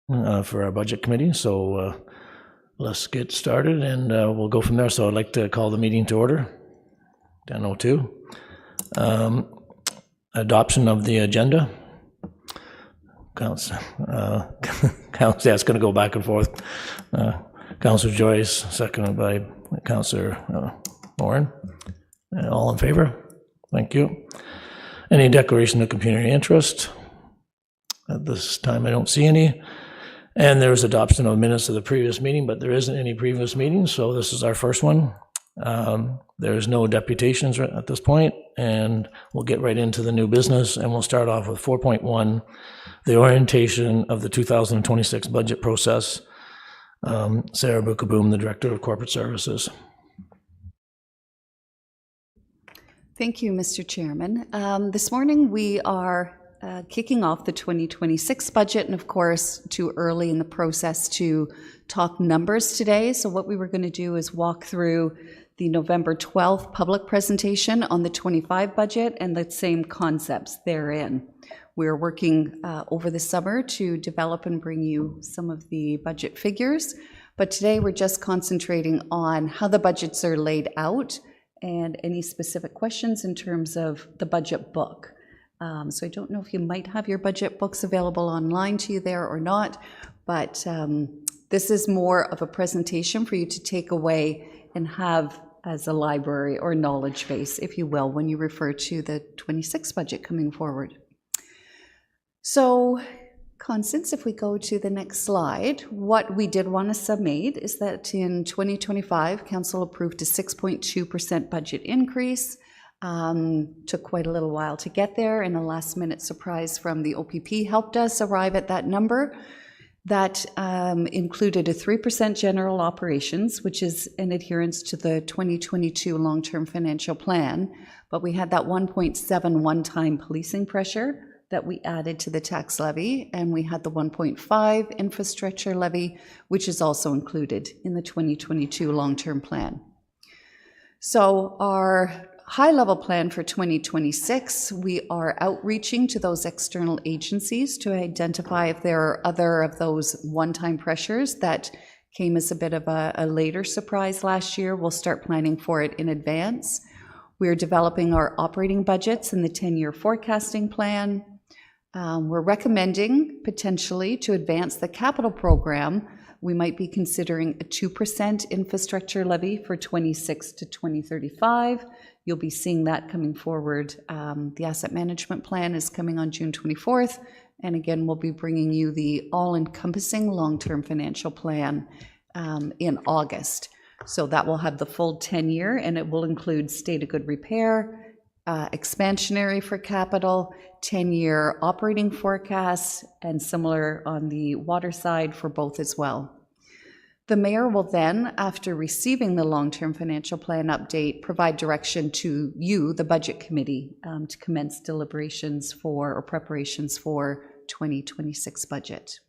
for our budget committee. So let's get started and we'll go from there. So I'd like to call the meeting to order, 10:02. Adoption of the agenda. Councilor, that's going to go back and forth. Councilor Joyce, seconded by Councilor Morin. All in favor? Thank you. Any declaration of community interest? At this time, I don't see any. And there's adoption of minutes of the previous meeting, but there isn't any previous meetings, so this is our first one. There's no deputations at this point, and we'll get right into the new business, and we'll start off with 4.1, the orientation of the 2026 budget process. Sarah Bukaboom, the Director of Corporate Services. Thank you, Mr. Chairman. This morning we are kicking off the 2026 budget, and of course, too early in the process to talk numbers today. So what we were going to do is walk through the November 12th public presentation on the 25 budget and the same concepts therein. We're working over the summer to develop and bring you some of the budget figures, but today we're just concentrating on how the budgets are laid out and any specific questions in terms of the budget book. So I don't know if you might have your budget books available online to you there or not, but this is more of a presentation for you to take away and have as a library or knowledge base, if you will, when you refer to the 26 budget coming forward. So, Constance, if we go to the next slide, what we did want to submit is that in 2025, Council approved a 6.2% budget increase. Took quite a little while to get there, and a last-minute surprise from the OPP helped us arrive at that number. That included a 3% general operations, which is in adherence to the 2022 long-term financial plan, but we had that 1.7 one-time policing pressure that we added to the tax levy, and we had the 1.5 infrastructure levy, which is also included in the 2022 long-term plan. So our high-level plan for 2026, we are outreaching to those external agencies to identify if there are other of those one-time pressures that came as a bit of a later surprise last year. We'll start planning for it in advance. We're developing our operating budgets in the 10-year forecasting plan. We're recommending potentially to advance the capital program. We might be considering a 2% infrastructure levy for 26 to 2035. You'll be seeing that coming forward. The asset management plan is coming on June 24th. And again, we'll be bringing you the all-encompassing long-term financial plan in August. So that will have the full 10-year, and it will include state of good repair, expansionary for capital, 10-year operating forecasts, and similar on the water side for both as well. The mayor will then, after receiving the long-term financial plan update, provide direction to you, the budget committee, to commence deliberations for or preparations for 2026 budget.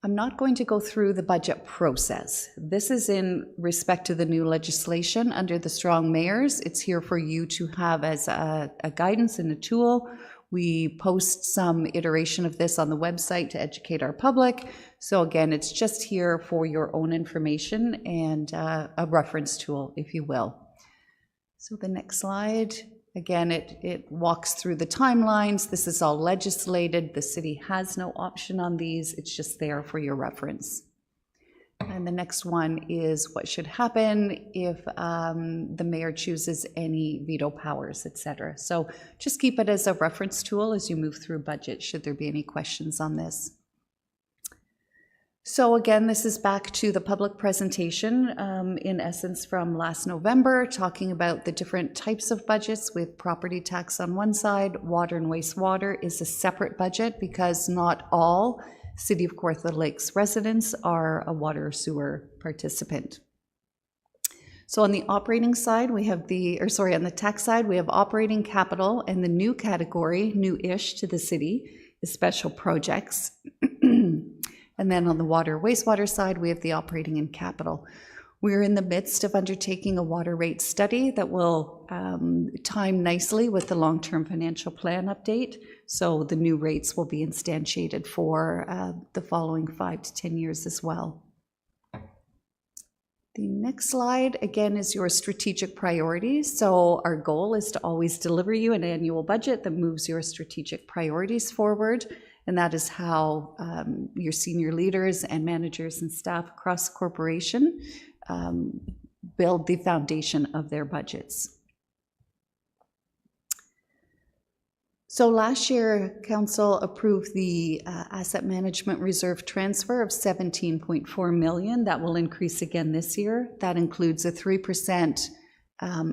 I'm not going to go through the budget process. This is in respect to the new legislation under the Strong Mayors. It's here for you to have as a guidance and a tool. We post some iteration of this on the website to educate our public. So again, it's just here for your own information and a reference tool, if you will. So the next slide, again, it walks through the timelines. This is all legislated. The city has no option on these. It's just there for your reference. And the next one is what should happen if the mayor chooses any veto powers, etc. So just keep it as a reference tool as you move through budget, should there be any questions on this. So again, this is back to the public presentation, in essence from last November, talking about the different types of budgets with property tax on one side. Water and wastewater is a separate budget because not all City of Kawartha Lakes residents are a water or sewer participant. So on the operating side, we have on the tax side, we have operating capital, and the new category, new-ish to the city, is special projects. And then on the water wastewater side, we have the operating and capital. We're in the midst of undertaking a water rate study that will time nicely with the long-term financial plan update. So the new rates will be instantiated for the following 5 to 10 years as well. The next slide, again, is your strategic priorities. So our goal is to always deliver you an annual budget that moves your strategic priorities forward. And that is how your senior leaders and managers and staff across the corporation build the foundation of their budgets. So last year, Council approved the asset management reserve transfer of $17.4 million. That will increase again this year. That includes a 3%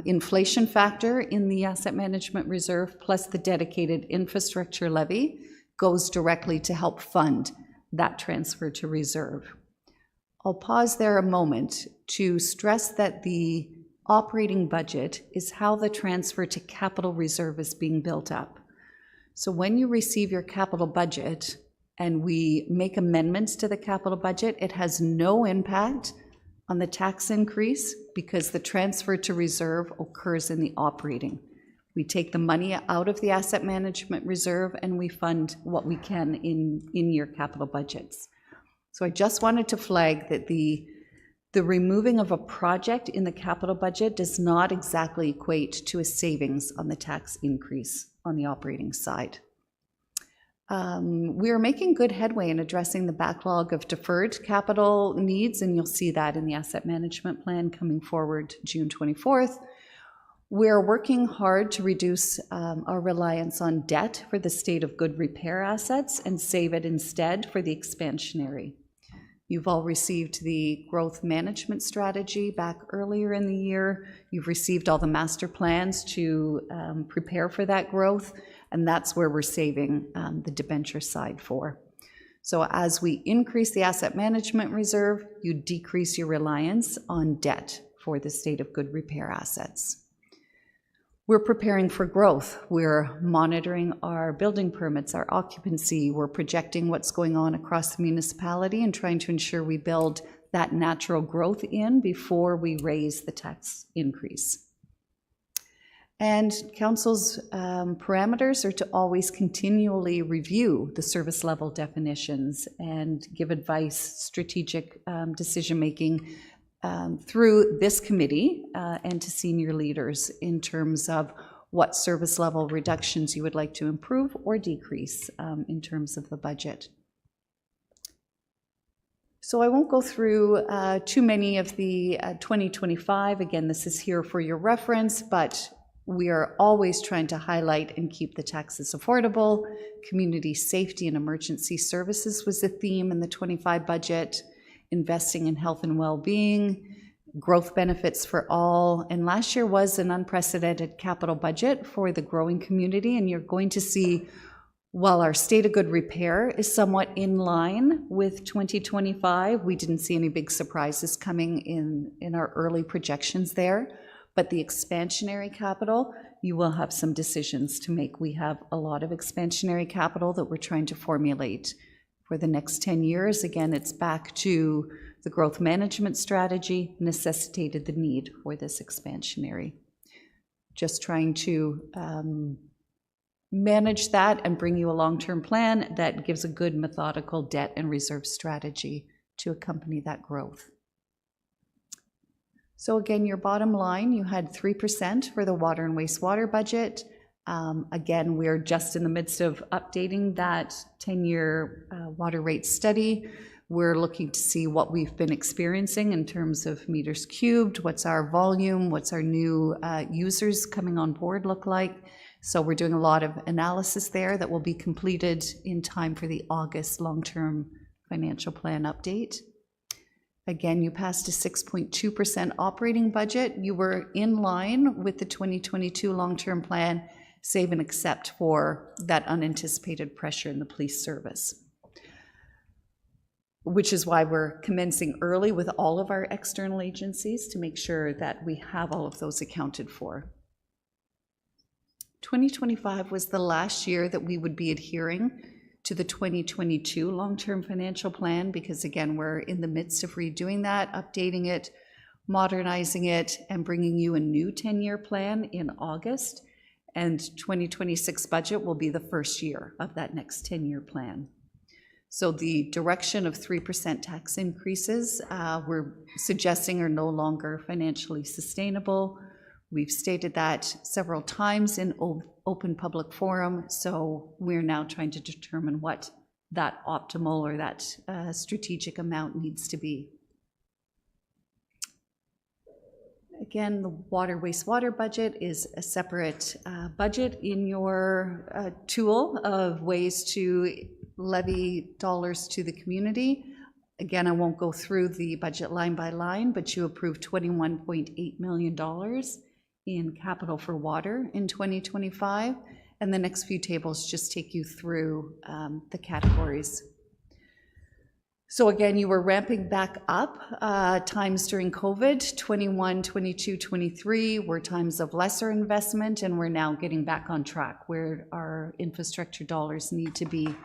inflation factor in the asset management reserve, plus the dedicated infrastructure levy goes directly to help fund that transfer to reserve. I'll pause there a moment to stress that the operating budget is how the transfer to capital reserve is being built up. So when you receive your capital budget and we make amendments to the capital budget, it has no impact on the tax increase because the transfer to reserve occurs in the operating. We take the money out of the asset management reserve and we fund what we can in your capital budgets. So I just wanted to flag that the removing of a project in the capital budget does not exactly equate to a savings on the tax increase on the operating side. We are making good headway in addressing the backlog of deferred capital needs, and you'll see that in the asset management plan coming forward June 24th. We're working hard to reduce our reliance on debt for the state of good repair assets and save it instead for the expansionary. You've all received the growth management strategy back earlier in the year. You've received all the master plans to prepare for that growth, and that's where we're saving the debenture side for. So as we increase the asset management reserve, you decrease your reliance on debt for the state of good repair assets. We're preparing for growth. We're monitoring our building permits, our occupancy. We're projecting what's going on across the municipality and trying to ensure we build that natural growth in before we raise the tax increase. And Council's parameters are to always continually review the service level definitions and give advice, strategic decision-making through this committee and to senior leaders in terms of what service level reductions you would like to improve or decrease in terms of the budget. So I won't go through too many of the 2025. Again, this is here for your reference, but we are always trying to highlight and keep the taxes affordable. Community safety and emergency services was the theme in the 25 budget. Investing in health and well-being, growth benefits for all. And last year was an unprecedented capital budget for the growing community. And you're going to see, while our state of good repair is somewhat in line with 2025, we didn't see any big surprises coming in our early projections there. But the expansionary capital, you will have some decisions to make. We have a lot of expansionary capital that we're trying to formulate for the next 10 years. Again, it's back to the growth management strategy necessitated the need for this expansionary. Just trying to manage that and bring you a long-term plan that gives a good methodical debt and reserve strategy to accompany that growth. So again, your bottom line, you had 3% for the water and wastewater budget. Again, we're just in the midst of updating that 10-year water rate study. We're looking to see what we've been experiencing in terms of meters cubed, what's our volume, what's our new users coming on board look like. So we're doing a lot of analysis there that will be completed in time for the August long-term financial plan update. Again, you passed a 6.2% operating budget. You were in line with the 2022 long-term plan, save and except for that unanticipated pressure in the police service, which is why we're commencing early with all of our external agencies to make sure that we have all of those accounted for. 2025 was the last year that we would be adhering to the 2022 long-term financial plan because, again, we're in the midst of redoing that, updating it. modernizing it, and bringing you a new 10-year plan in August. And 2026 budget will be the first year of that next 10-year plan. So the direction of 3% tax increases we're suggesting are no longer financially sustainable. We've stated that several times in open public forum, so we're now trying to determine what that optimal or that strategic amount needs to be. Again, the water wastewater budget is a separate budget in your tool of ways to levy dollars to the community. Again, I won't go through the budget line by line, but you approved $21.8 million in capital for water in 2025. And the next few tables just take you through the categories. So again, you were ramping back up times during COVID. 21, 22, 23 were times of lesser investment, and we're now getting back on track where our infrastructure dollars need to be.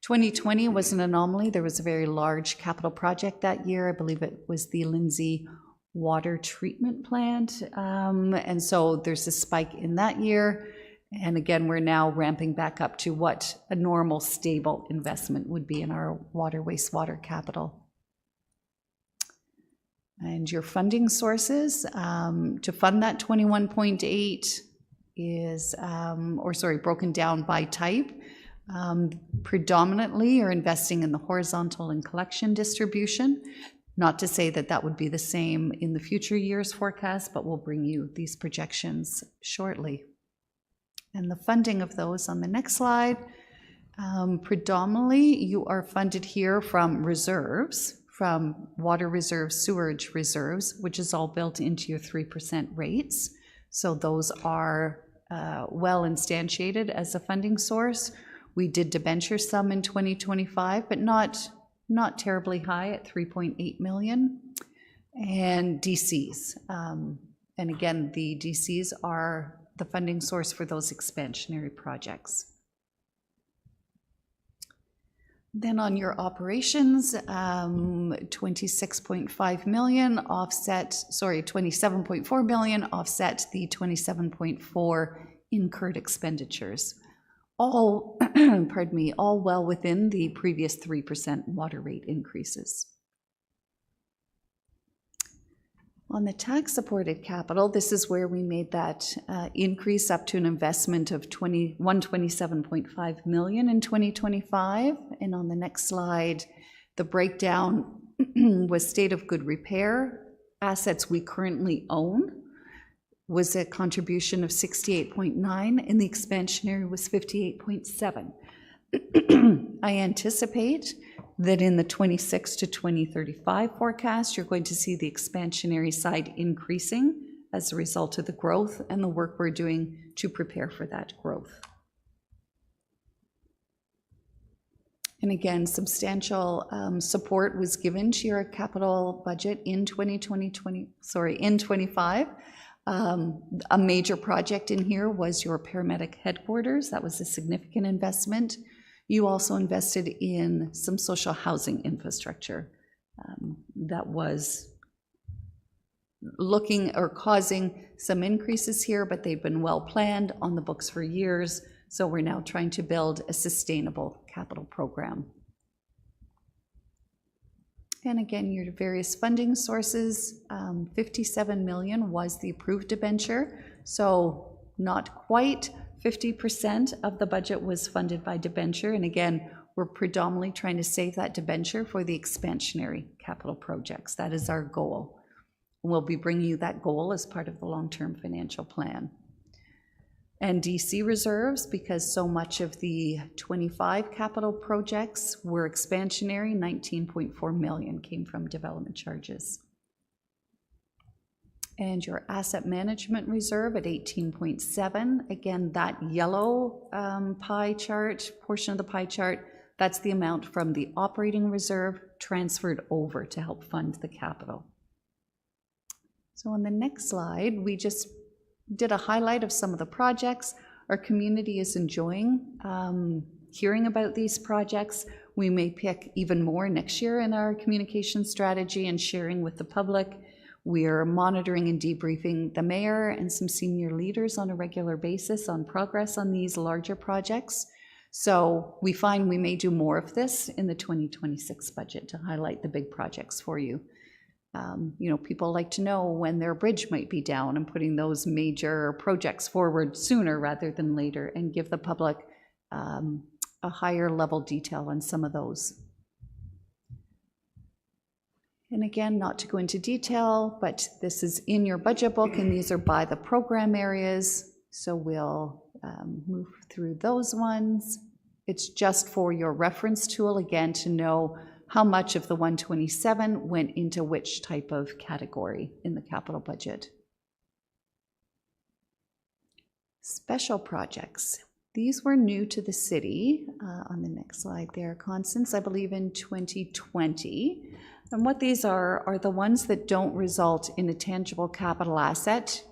2020 was an anomaly. There was a very large capital project that year. I believe it was the Lindsay water treatment plant. And so there's a spike in that year. And again, we're now ramping back up to what a normal, stable investment would be in our water, wastewater capital. And your funding sources, to fund that 21.8 is, broken down by type. Predominantly, you're investing in the horizontal and collection distribution. Not to say that that would be the same in the future years forecast, but we'll bring you these projections shortly. And the funding of those on the next slide, predominantly you are funded here from reserves, from water reserves, sewerage reserves, which is all built into your 3% rates. So those are well instantiated as a funding source. We did debenture some in 2025, but not terribly high at 3.8 million. And DCs. And again, the DCs are the funding source for those expansionary projects. Then on your operations, 26.5 million offset, 27.4 million offset the 27.4 incurred expenditures. All, pardon me, all well within the previous 3% water rate increases. On the tax-supported capital, this is where we made that increase up to an investment of 127.5 million in 2025. And on the next slide, the breakdown was state of good repair. Assets we currently own was a contribution of 68.9, and the expansionary was 58.7. I anticipate that in the 26 to 2035 forecast, you're going to see the expansionary side increasing as a result of the growth and the work we're doing to prepare for that growth. And again, substantial support was given to your capital budget in 25. A major project in here was your paramedic headquarters. That was a significant investment. You also invested in some social housing infrastructure that was looking or causing some increases here, but they've been well planned on the books for years. So we're now trying to build a sustainable capital program. And again, your various funding sources, 57 million was the approved debenture. So not quite 50% of the budget was funded by debenture. And again, we're predominantly trying to save that debenture for the expansionary capital projects. That is our goal. We'll be bringing you that goal as part of the long-term financial plan. And DC reserves, because so much of the 25 capital projects were expansionary, 19.4 million came from development charges. And your asset management reserve at 18.7. Again, that yellow pie chart, portion of the pie chart, that's the amount from the operating reserve transferred over to help fund the capital. So on the next slide, we just did a highlight of some of the projects. Our community is enjoying hearing about these projects. We may pick even more next year in our communication strategy and sharing with the public. We're monitoring and debriefing the mayor and some senior leaders on a regular basis on progress on these larger projects. So we find we may do more of this in the 2026 budget to highlight the big projects for you. You know, people like to know when their bridge might be down, and putting those major projects forward sooner rather than later, and give the public a higher level detail on some of those. And again, not to go into detail, but this is in your budget book, and these are by the program areas. So we'll move through those ones. It's just for your reference tool, again, to know how much of the 127 went into which type of category in the capital budget. Special projects. These were new to the city. On the next slide there, Constance, I believe in 2020. And what these are the ones that don't result in a tangible capital asset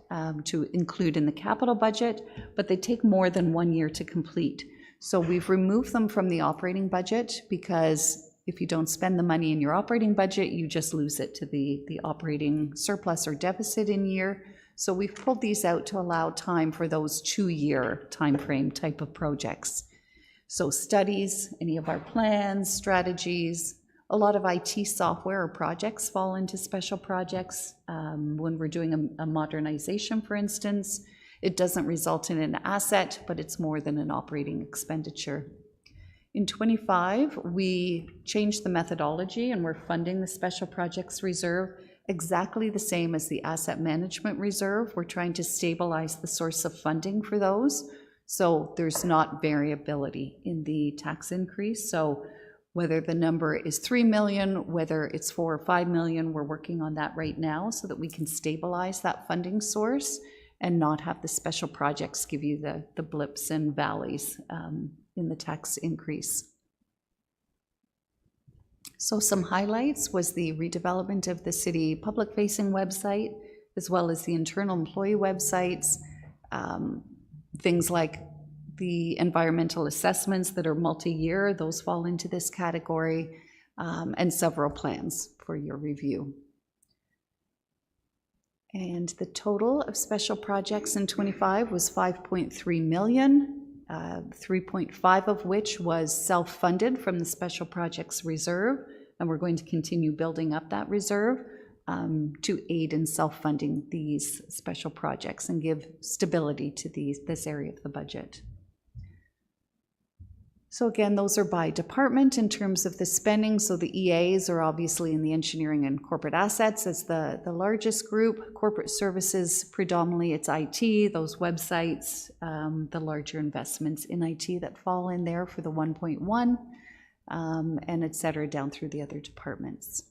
to include in the capital budget, but they take more than 1 year to complete. So we've removed them from the operating budget, because if you don't spend the money in your operating budget, you just lose it to the operating surplus or deficit in year. So we've pulled these out to allow time for those 2-year timeframe type of projects. So studies, any of our plans, strategies, a lot of IT software or projects fall into special projects. When we're doing a modernization, for instance, it doesn't result in an asset, but it's more than an operating expenditure. In 25, we changed the methodology, and we're funding the special projects reserve exactly the same as the asset management reserve. We're trying to stabilize the source of funding for those, so there's not variability in the tax increase. So whether the number is 3 million, whether it's 4 or 5 million, we're working on that right now so that we can stabilize that funding source and not have the special projects give you the blips and valleys in the tax increase. So some highlights was the redevelopment of the city public-facing website, as well as the internal employee websites. Things like the environmental assessments that are multi-year, those fall into this category, and several plans for your review. And the total of special projects in 25 was 5.3 million, 3.5 of which was self-funded from the special projects reserve, and we're going to continue building up that reserve to aid in self-funding these special projects and give stability to this area of the budget. So again, those are by department in terms of the spending. So the EAs are obviously in the engineering and corporate assets as the largest group. Corporate services, predominantly it's IT, those websites, the larger investments in IT that fall in there for the 1.1, and et cetera, down through the other departments.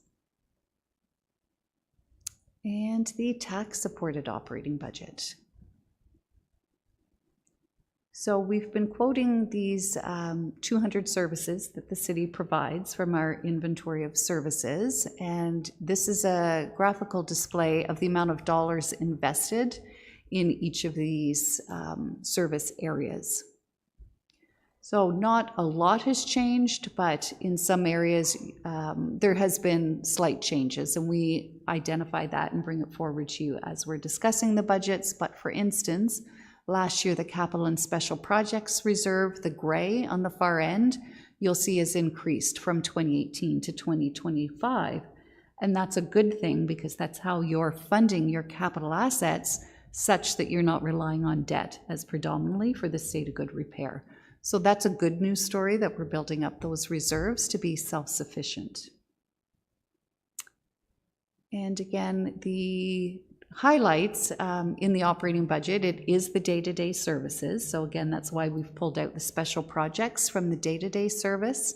And the tax-supported operating budget. So we've been quoting these 200 services that the city provides from our inventory of services, and this is a graphical display of the amount of dollars invested in each of these service areas. So not a lot has changed, but in some areas there has been slight changes, and we identify that and bring it forward to you as we're discussing the budgets. But for instance, last year, the capital and special projects reserve, the gray on the far end, you'll see has increased from 2018 to 2025. And that's a good thing, because that's how you're funding your capital assets, such that you're not relying on debt as predominantly for the state of good repair. So that's a good news story, that we're building up those reserves to be self-sufficient. And again, the highlights in the operating budget, it is the day-to-day services. So again, that's why we've pulled out the special projects from the day-to-day service.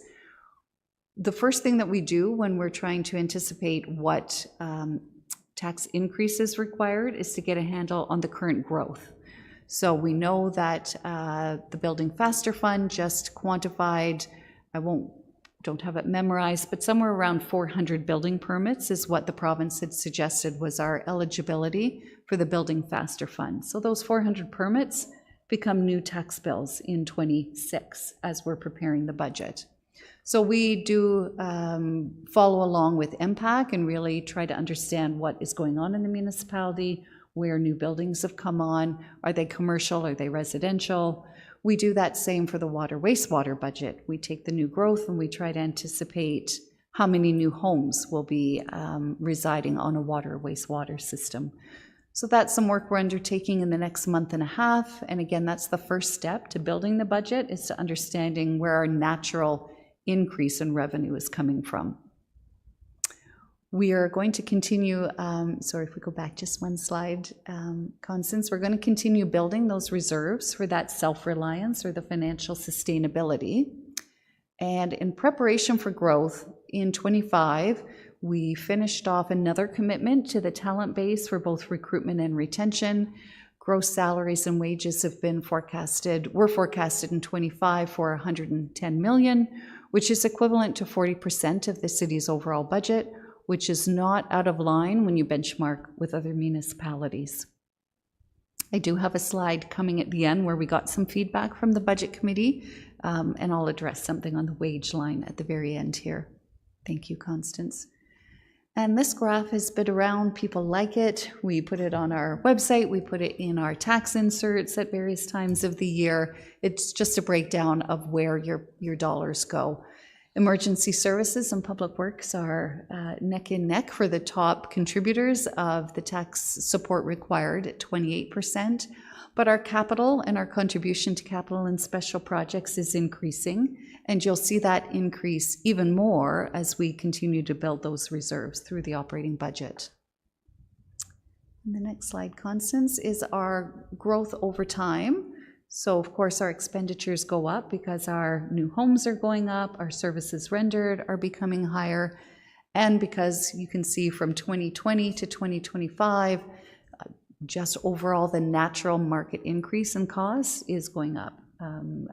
The first thing that we do when we're trying to anticipate what tax increases required is to get a handle on the current growth. So we know that the Building Faster Fund just quantified, don't have it memorized, but somewhere around 400 building permits is what the province had suggested was our eligibility for the Building Faster Fund. So those 400 permits become new tax bills in 26 as we're preparing the budget. So we do follow along with MPAC and really try to understand what is going on in the municipality, where new buildings have come on, are they commercial, are they residential? We do that same for the water wastewater budget. We take the new growth and we try to anticipate how many new homes will be residing on a water wastewater system. So that's some work we're undertaking in the next month and a half. And again, that's the first step to building the budget, is to understanding where our natural increase in revenue is coming from. We are going to continue, sorry, if we go back just one slide, Constance, we're going to continue building those reserves for that self-reliance or the financial sustainability. And in preparation for growth in 25, we finished off another commitment to the talent base for both recruitment and retention. Gross salaries and wages have been forecasted, were forecasted in 25 for 110 million, which is equivalent to 40% of the city's overall budget, which is not out of line when you benchmark with other municipalities. I do have a slide coming at the end where we got some feedback from the budget committee, and I'll address something on the wage line at the very end here. Thank you, Constance. And this graph has been around, people like it. We put it on our website, we put it in our tax inserts at various times of the year. It's just a breakdown of where your dollars go. Emergency services and public works are neck and neck for the top contributors of the tax support required at 28%. But our capital and our contribution to capital and special projects is increasing, and you'll see that increase even more as we continue to build those reserves through the operating budget. And the next slide, Constance, is our growth over time. So of course our expenditures go up because our new homes are going up, our services rendered are becoming higher, and because you can see from 2020 to 2025, just overall the natural market increase in costs is going up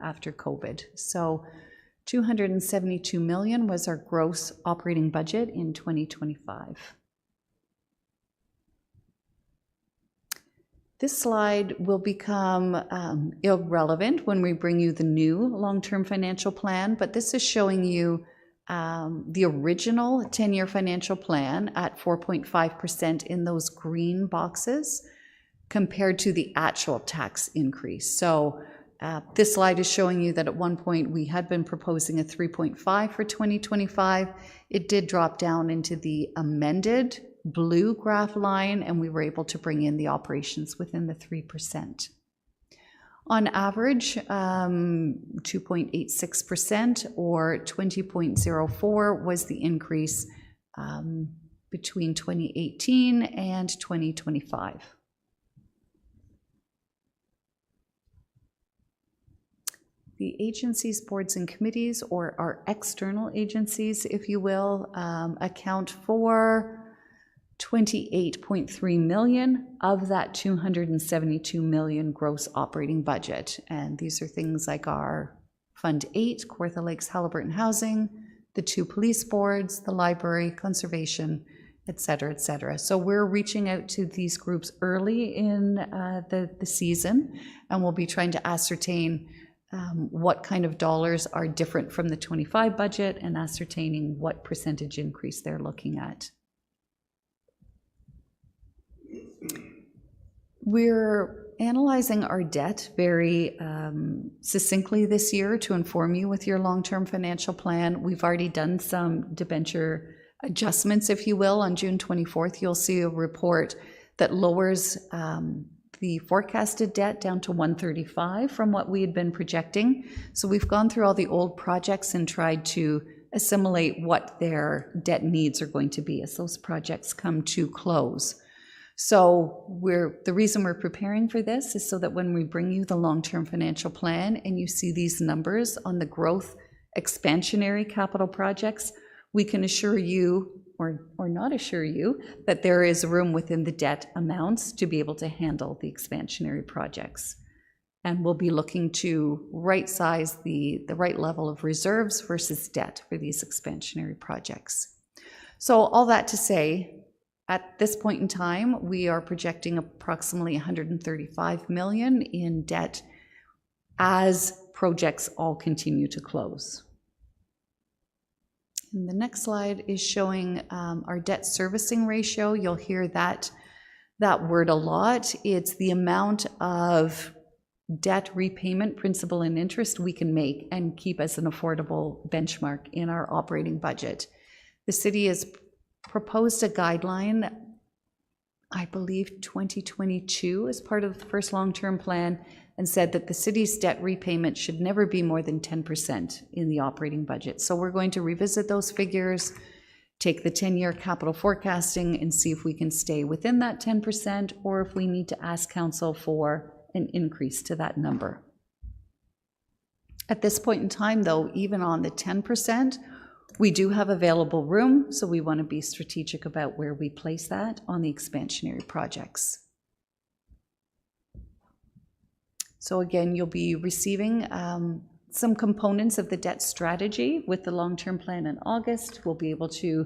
after COVID. So 272 million was our gross operating budget in 2025. This slide will become irrelevant when we bring you the new long-term financial plan, but this is showing you the original 10-year financial plan at 4.5% in those green boxes compared to the actual tax increase. So this slide is showing you that at one point we had been proposing a 3.5 for 2025. It did drop down into the amended blue graph line, and we were able to bring in the operations within the 3%. On average, 2.86% or 20.04 was the increase between 2018 and 2025. The agencies, boards, and committees, or our external agencies, if you will, account for 28.3 million of that 272 million gross operating budget. And these are things like our Fund 8, Kawartha Lakes Haliburton Housing, the 2 police boards, the library, conservation, et cetera, et cetera. So we're reaching out to these groups early in the season, and we'll be trying to ascertain what kind of dollars are different from the 25 budget and ascertaining what percentage increase they're looking at. We're analyzing our debt very succinctly this year to inform you with your long-term financial plan. We've already done some debenture adjustments, if you will. On June 24th, you'll see a report that lowers the forecasted debt down to 135 from what we had been projecting. So we've gone through all the old projects and tried to assimilate what their debt needs are going to be as those projects come to close. So the reason we're preparing for this is so that when we bring you the long-term financial plan and you see these numbers on the growth expansionary capital projects, we can assure you or not assure you that there is room within the debt amounts to be able to handle the expansionary projects. And we'll be looking to right-size the right level of reserves versus debt for these expansionary projects. So all that to say, at this point in time, we are projecting approximately 135 million in debt as projects all continue to close. And the next slide is showing our debt servicing ratio. You'll hear that word a lot. It's the amount of debt repayment, principal and interest we can make and keep as an affordable benchmark in our operating budget. The city has proposed a guideline, I believe 2022, as part of the first long-term plan, and said that the city's debt repayment should never be more than 10% in the operating budget. So we're going to revisit those figures, take the 10-year capital forecasting and see if we can stay within that 10% or if we need to ask council for an increase to that number. At this point in time, though, even on the 10%, we do have available room, so we want to be strategic about where we place that on the expansionary projects. So again, you'll be receiving some components of the debt strategy with the long-term plan in August. We'll be able to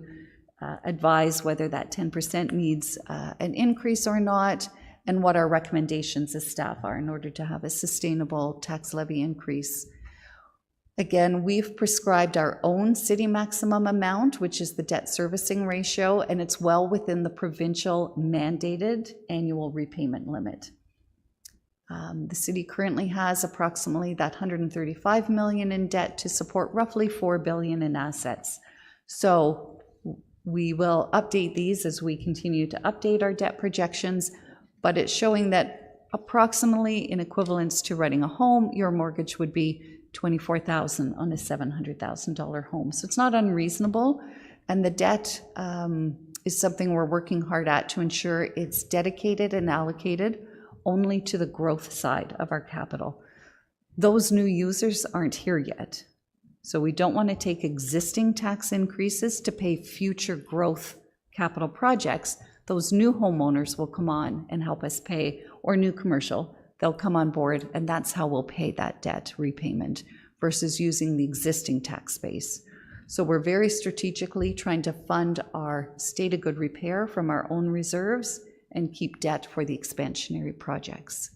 advise whether that 10% needs an increase or not, and what our recommendations as staff are in order to have a sustainable tax levy increase. Again, we've prescribed our own city maximum amount, which is the debt servicing ratio, and it's well within the provincial mandated annual repayment limit. The city currently has approximately that $135 million in debt to support roughly $4 billion in assets. So we will update these as we continue to update our debt projections, but it's showing that approximately in equivalence to renting a home, your mortgage would be $24,000 on a $700,000 home. So it's not unreasonable, and the debt is something we're working hard at to ensure it's dedicated and allocated only to the growth side of our capital. Those new users aren't here yet, so we don't want to take existing tax increases to pay future growth capital projects. Those new homeowners will come on and help us pay, or new commercial, they'll come on board, and that's how we'll pay that debt repayment versus using the existing tax base. So we're very strategically trying to fund our state of good repair from our own reserves and keep debt for the expansionary projects.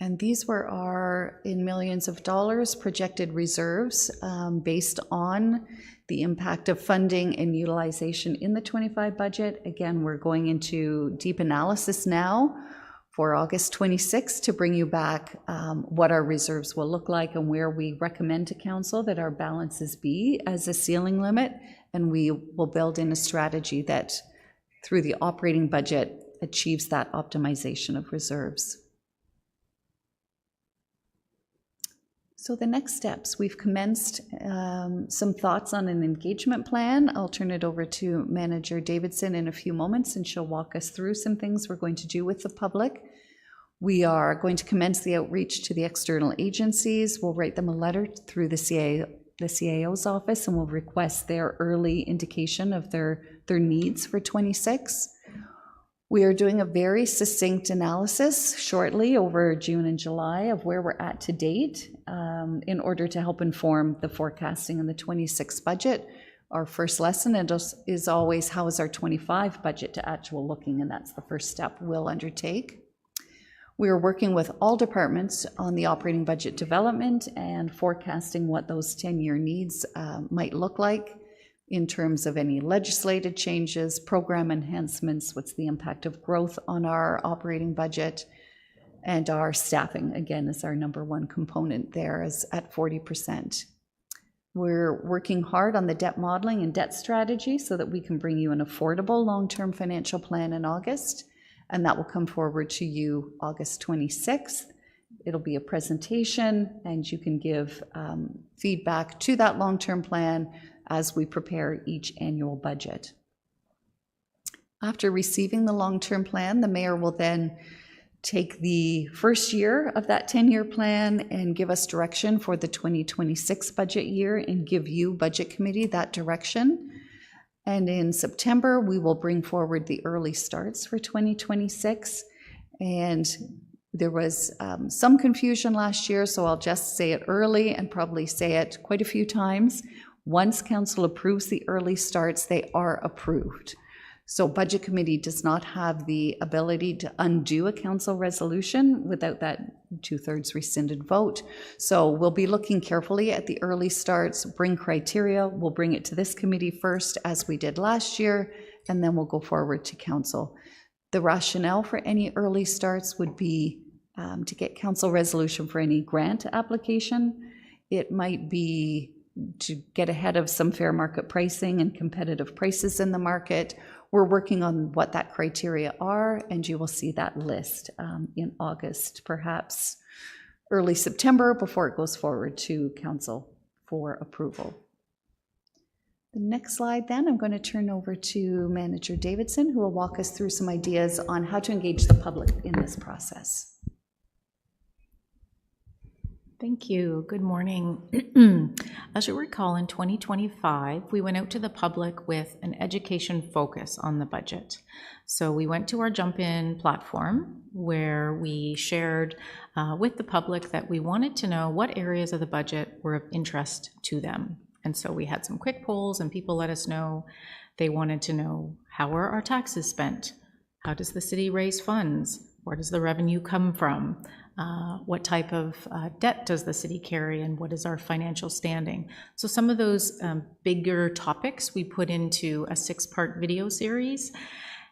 And these were our, in millions of dollars, projected reserves based on the impact of funding and utilization in the 25 budget. Again, we're going into deep analysis now for August 26th to bring you back what our reserves will look like and where we recommend to council that our balances be as a ceiling limit. And we will build in a strategy that through the operating budget achieves that optimization of reserves. So the next steps, we've commenced some thoughts on an engagement plan. I'll turn it over to Manager Davidson in a few moments, and she'll walk us through some things we're going to do with the public. We are going to commence the outreach to the external agencies. We'll write them a letter through the CAO's office, and we'll request their early indication of their needs for 26. We are doing a very succinct analysis shortly over June and July of where we're at to date in order to help inform the forecasting in the 26 budget. Our first lesson is always, how is our 25 budget to actual looking, and that's the first step we'll undertake. We are working with all departments on the operating budget development and forecasting what those 10-year needs might look like in terms of any legislative changes, program enhancements, what's the impact of growth on our operating budget, and our staffing, again, is our number one component there, is at 40%. We're working hard on the debt modeling and debt strategy so that we can bring you an affordable long-term financial plan in August, and that will come forward to you August 26th. It'll be a presentation, and you can give feedback to that long-term plan as we prepare each annual budget. After receiving the long-term plan, the mayor will then take the first year of that 10-year plan and give us direction for the 2026 budget year and give you, Budget Committee, that direction. And in September, we will bring forward the early starts for 2026. And there was some confusion last year, so I'll just say it early and probably say it quite a few times. Once council approves the early starts, they are approved. So Budget Committee does not have the ability to undo a council resolution without that 2/3 rescinded vote. So we'll be looking carefully at the early starts, bring criteria, we'll bring it to this committee first, as we did last year, and then we'll go forward to council. The rationale for any early starts would be to get council resolution for any grant application. It might be to get ahead of some fair market pricing and competitive prices in the market. We're working on what that criteria are, and you will see that list in August, perhaps early September, before it goes forward to council for approval. The next slide, then, I'm going to turn over to Manager Davidson, who will walk us through some ideas on how to engage the public in this process. Thank you. Good morning. As you recall, in 2025, we went out to the public with an education focus on the budget. So we went to our Jump In platform where we shared with the public that we wanted to know what areas of the budget were of interest to them. And so we had some quick polls and people let us know they wanted to know, how are our taxes spent? How does the city raise funds? Where does the revenue come from? What type of debt does the city carry, and what is our financial standing? So some of those bigger topics we put into a 6-part video series,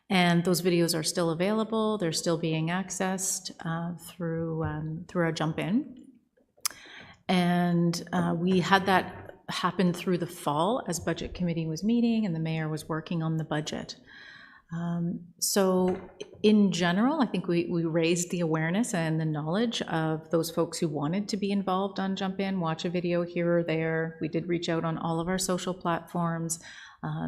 and those videos are still available. They're still being accessed through our Jump In. And we had that happen through the fall as Budget Committee was meeting and the mayor was working on the budget. So in general, I think we raised the awareness and the knowledge of those folks who wanted to be involved on Jump In, watch a video here or there. We did reach out on all of our social platforms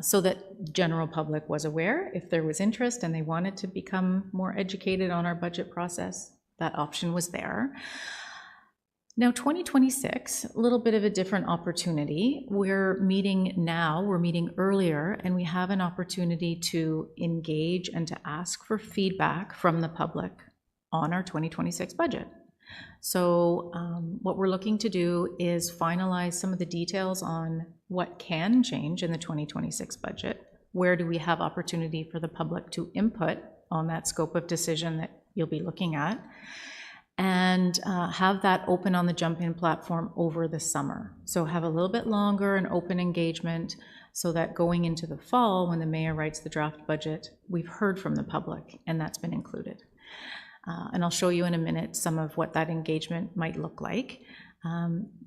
so that general public was aware if there was interest and they wanted to become more educated on our budget process, that option was there. Now, 2026, a little bit of a different opportunity. We're meeting now, we're meeting earlier, and we have an opportunity to engage and to ask for feedback from the public on our 2026 budget. So what we're looking to do is finalize some of the details on what can change in the 2026 budget. Where do we have opportunity for the public to input on that scope of decision that you'll be looking at? And have that open on the Jump In platform over the summer. So have a little bit longer and open engagement so that going into the fall, when the mayor writes the draft budget, we've heard from the public and that's been included. And I'll show you in a minute some of what that engagement might look like.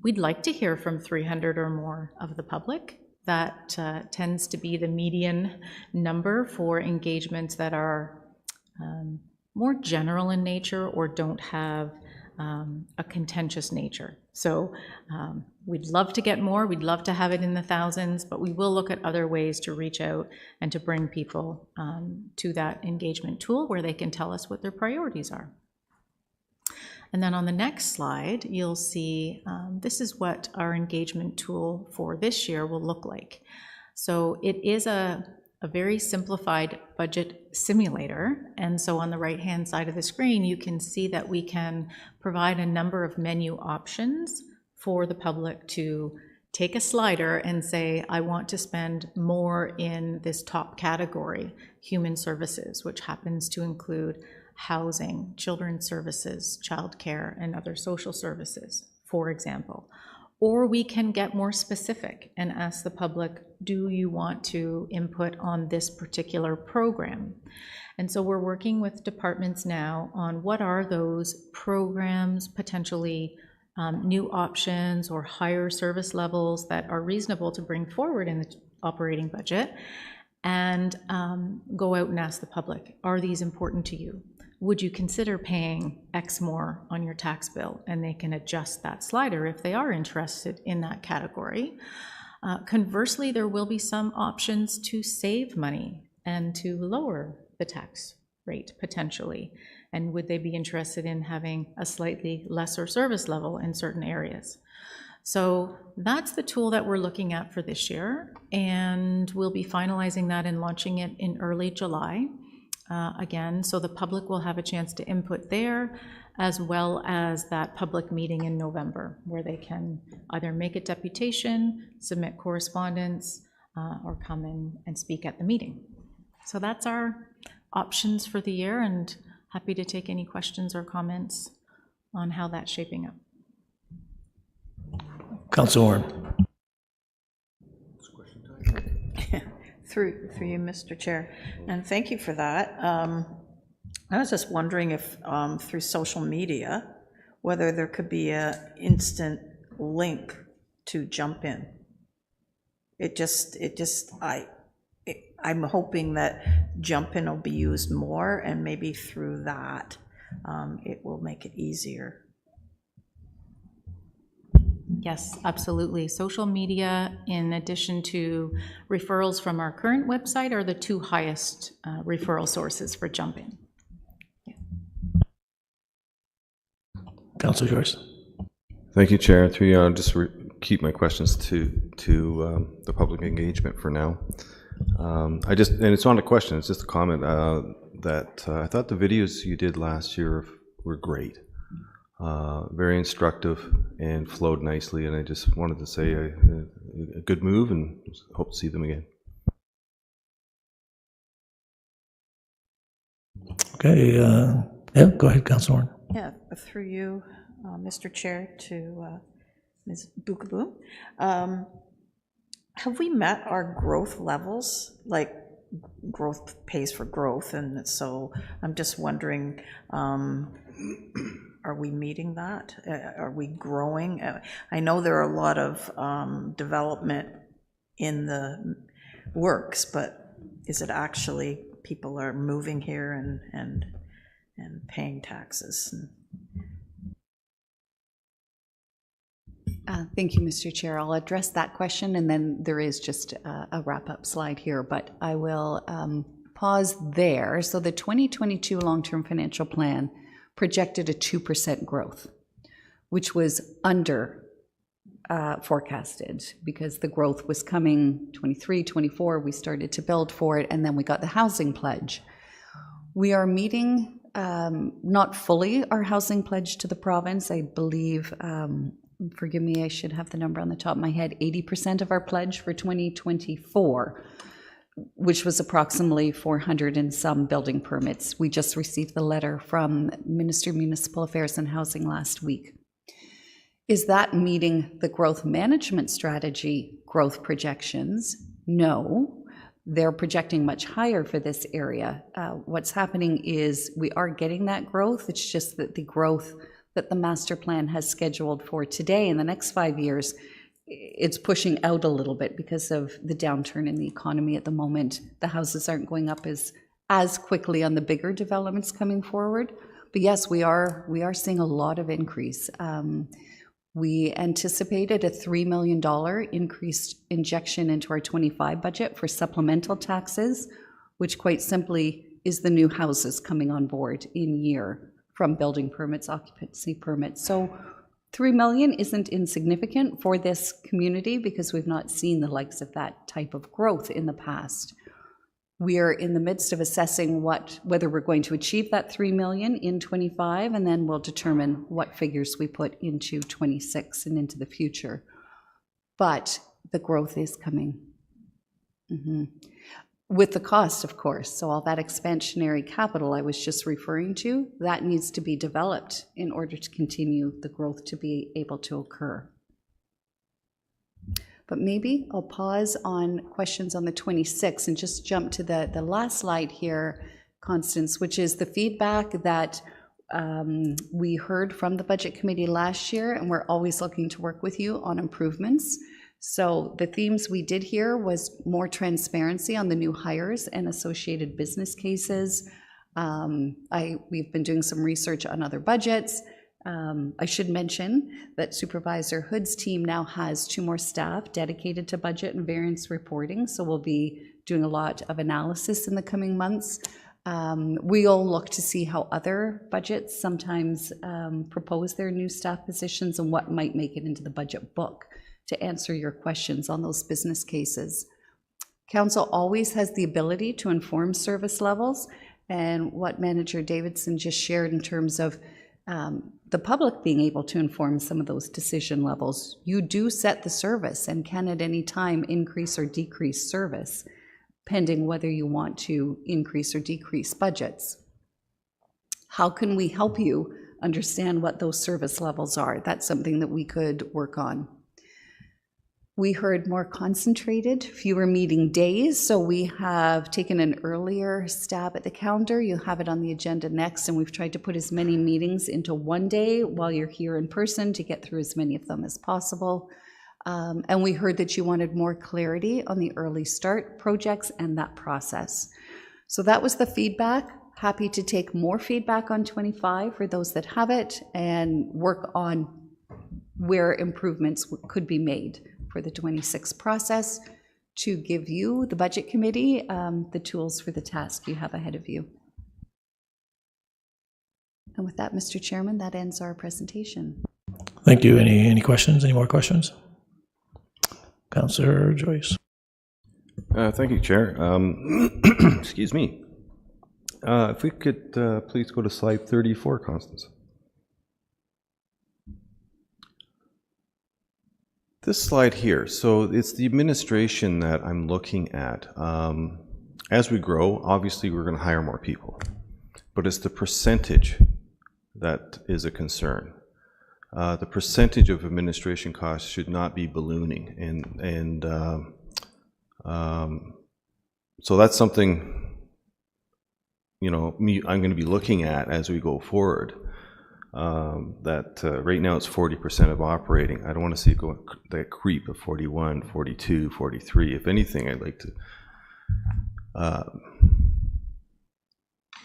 We'd like to hear from 300 or more of the public. That tends to be the median number for engagements that are more general in nature or don't have a contentious nature. So we'd love to get more, we'd love to have it in the thousands, but we will look at other ways to reach out and to bring people to that engagement tool where they can tell us what their priorities are. And then on the next slide, you'll see this is what our engagement tool for this year will look like. So it is a very simplified budget simulator. And so on the right-hand side of the screen, you can see that we can provide a number of menu options for the public to take a slider and say, I want to spend more in this top category, human services, which happens to include housing, children's services, childcare, and other social services, for example. Or we can get more specific and ask the public, do you want to input on this particular program? And so we're working with departments now on what are those programs, potentially new options or higher service levels that are reasonable to bring forward in the operating budget, and go out and ask the public, are these important to you? Would you consider paying X more on your tax bill? And they can adjust that slider if they are interested in that category. Conversely, there will be some options to save money and to lower the tax rate potentially. And would they be interested in having a slightly lesser service level in certain areas? So that's the tool that we're looking at for this year. And we'll be finalizing that and launching it in early July. Again, so the public will have a chance to input there, as well as that public meeting in November, where they can either make a deputation, submit correspondence, or come in and speak at the meeting. So that's our options for the year, and happy to take any questions or comments on how that's shaping up. Councillor Warren. Through you, Mr. Chair, and thank you for that. I was just wondering if through social media, whether there could be a instant link to jump in. I'm hoping that jump in will be used more, and maybe through that, it will make it easier. Yes, absolutely. Social media, in addition to referrals from our current website, are the two highest referral sources for Jump In. Councillor Joyce. Thank you, Chair. Through you, I'll just keep my questions to the public engagement for now. And it's not a question, it's just a comment that I thought the videos you did last year were great. Very instructive and flowed nicely, and I just wanted to say a good move and hope to see them again. Okay, yeah, go ahead, Councillor Warren. Yeah, through you, Mr. Chair, to Ms. Bukaboom. Have we met our growth levels? Like, growth pays for growth, and so I'm just wondering, are we meeting that? Are we growing? I know there are a lot of development in the works, but is it actually people are moving here and paying taxes? Thank you, Mr. Chair. I'll address that question, and then there is just a wrap-up slide here, but I will pause there. So the 2022 long-term financial plan projected a 2% growth, which was under forecasted because the growth was coming 23, 24. We started to build for it, and then we got the housing pledge. We are meeting not fully our housing pledge to the province. I believe, forgive me, I should have the number on the top of my head, 80% of our pledge for 2024, which was approximately 400 and some building permits. We just received the letter from Minister of Municipal Affairs and Housing last week. Is that meeting the growth management strategy growth projections? No, they're projecting much higher for this area. What's happening is we are getting that growth. It's just that the growth that the master plan has scheduled for today in the next 5 years, it's pushing out a little bit because of the downturn in the economy at the moment. The houses aren't going up as quickly on the bigger developments coming forward. But yes, we are seeing a lot of increase. We anticipated a $3 million increased injection into our 25 budget for supplemental taxes, which quite simply is the new houses coming on board in year from building permits, occupancy permits. So $3 million isn't insignificant for this community because we've not seen the likes of that type of growth in the past. We are in the midst of assessing whether we're going to achieve that $3 million in 25, and then we'll determine what figures we put into 26 and into the future. But the growth is coming. With the cost, of course. So all that expansionary capital I was just referring to, that needs to be developed in order to continue the growth to be able to occur. But maybe I'll pause on questions on the 26 and just jump to the last slide here, Constance, which is the feedback that we heard from the Budget Committee last year, and we're always looking to work with you on improvements. So the themes we did here was more transparency on the new hires and associated business cases. We've been doing some research on other budgets. I should mention that Supervisor Hood's team now has 2 more staff dedicated to budget and variance reporting, so we'll be doing a lot of analysis in the coming months. We'll look to see how other budgets sometimes propose their new staff positions and what might make it into the budget book to answer your questions on those business cases. Council always has the ability to inform service levels, and what Manager Davidson just shared in terms of the public being able to inform some of those decision levels. You do set the service and can at any time increase or decrease service. pending whether you want to increase or decrease budgets. How can we help you understand what those service levels are? That's something that we could work on. We heard more concentrated, fewer meeting days, so we have taken an earlier stab at the calendar. You'll have it on the agenda next, and we've tried to put as many meetings into one day while you're here in person to get through as many of them as possible. And we heard that you wanted more clarity on the early start projects and that process. So that was the feedback. Happy to take more feedback on 25 for those that have it and work on where improvements could be made for the 26 process to give you, the Budget Committee, the tools for the task you have ahead of you. And with that, Mr. Chairman, that ends our presentation. Thank you. Any questions? Any more questions? Councillor Joyce. Thank you, Chair. Excuse me. If we could please go to slide 34, Constance. This slide here, so it's the administration that I'm looking at. As we grow, obviously we're going to hire more people, but it's the percentage that is a concern. The percentage of administration costs should not be ballooning, and so that's something, you know, I'm going to be looking at as we go forward. Right now it's 40% of operating. I don't want to see it go that creep of 41, 42, 43. If anything, I'd like to,